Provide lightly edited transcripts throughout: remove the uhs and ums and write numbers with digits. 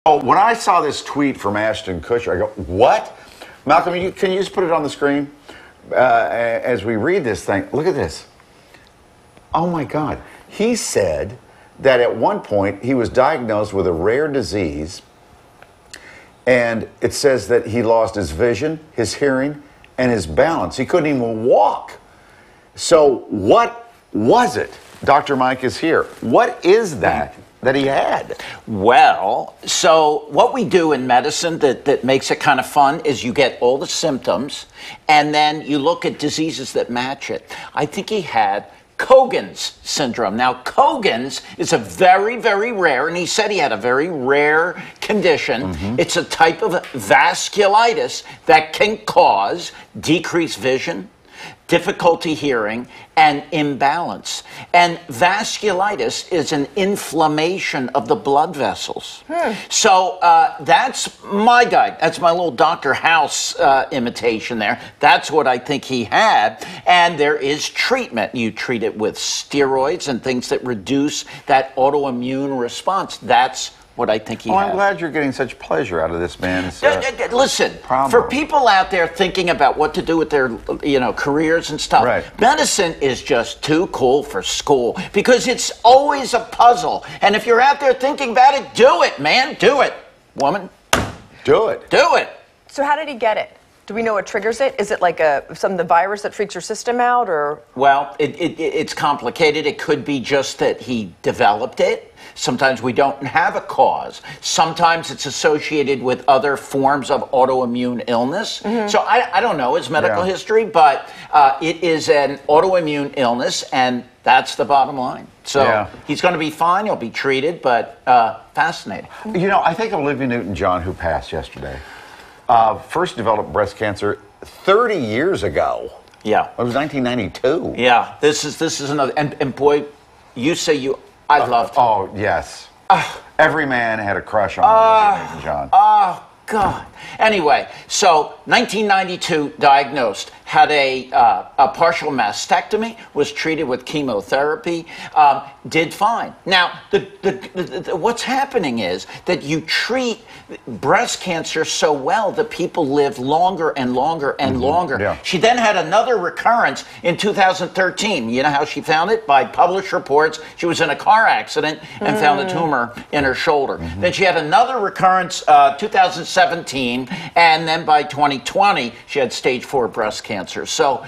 Oh, when I saw this tweet from Ashton Kutcher, I go, what? Malcolm, can you just put it on the screen as we read this thing? Look at this. Oh, my God. He said that at one point he was diagnosed with a rare disease, and it says that he lost his vision, his hearing, and his balance. He couldn't even walk. So what was it? Dr. Mike is here. What is that he had? Well, so what we do in medicine that makes it kind of fun is you get all the symptoms and then you look at diseases that match it. I think he had Cogan's syndrome. Now, Cogan's is a very, very rare, and he said he had a very rare condition. It's a type of vasculitis that can cause decreased vision, difficulty hearing, and imbalance. And vasculitis is an inflammation of the blood vessels. So that's my guy. That's my little Dr. House imitation there. That's what I think he had. And there is treatment. You treat it with steroids and things that reduce that autoimmune response. That's what I think he had. I'm glad you're getting such pleasure out of this man's Listen, problem. For people out there thinking about what to do with their careers and stuff, medicine is just too cool for school because it's always a puzzle. And if you're out there thinking about it, do it, man. Do it. Woman. Do it. Do it. So how did he get it? Do we know what triggers it? Is it like the virus that freaks your system out, or? Well, it's complicated. It could be just that he developed it. Sometimes we don't have a cause. Sometimes it's associated with other forms of autoimmune illness. So I don't know his medical history, but it is an autoimmune illness, and that's the bottom line. So he's going to be fine. He'll be treated, but fascinating. You know, I think Olivia Newton John, who passed yesterday, first developed breast cancer 30 years ago. Yeah. It was 1992. Yeah. This is another. And boy, you say I loved her. Oh, yes. Every man had a crush on Olivia Newton John. Oh, God. Anyway, so 1992 diagnosed, had a partial mastectomy, was treated with chemotherapy, did fine. Now, what's happening is that you treat breast cancer so well that people live longer and longer and longer. Yeah. She then had another recurrence in 2013. You know how she found it? By published reports. She was in a car accident and found a tumor in her shoulder. Then she had another recurrence 2017, and then by 2020, she had stage 4 breast cancer. So,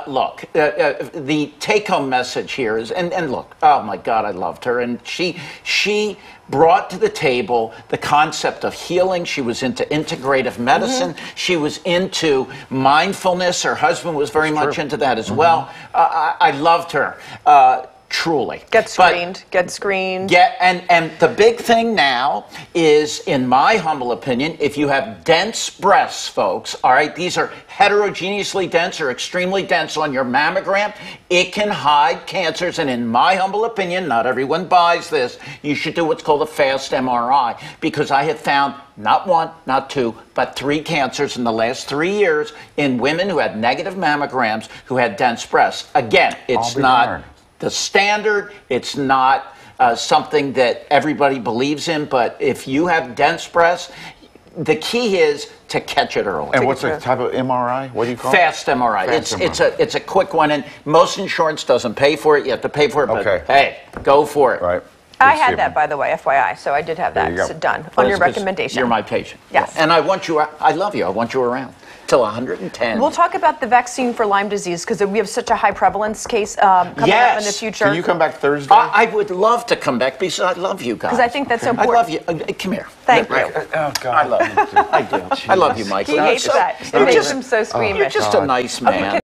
look, the take-home message here is, and look, oh my God, I loved her, and she brought to the table the concept of healing. She was into integrative medicine. She was into mindfulness. Her husband was very much into that as well. I loved her. Truly. Get screened. And the big thing now is, in my humble opinion, if you have dense breasts, folks, all right, these are heterogeneously dense or extremely dense on your mammogram, it can hide cancers. And in my humble opinion, not everyone buys this, you should do what's called a fast MRI, because I have found not 1, not 2, but 3 cancers in the last 3 years in women who had negative mammograms who had dense breasts. Again, it's not the standard, it's not something that everybody believes in, but if you have dense breasts, the key is to catch it early. And what's the type of MRI? What do you call it? Fast MRI. It's a quick one, and most insurance doesn't pay for it. You have to pay for it, but hey, go for it. Right. I had that, by the way, FYI, so I did have that done on your recommendation. You're my patient. Yes. And I love you. I want you around till 110. We'll talk about the vaccine for Lyme disease, because we have such a high prevalence case coming up in the future. Can you come back Thursday? I would love to come back because I love you guys. Because I think that's so important. I love you. Come here. Thank you. Oh, God. I love you too. I do. I love you, Mike. He hates that. It makes him so squeamish. You're just a nice man.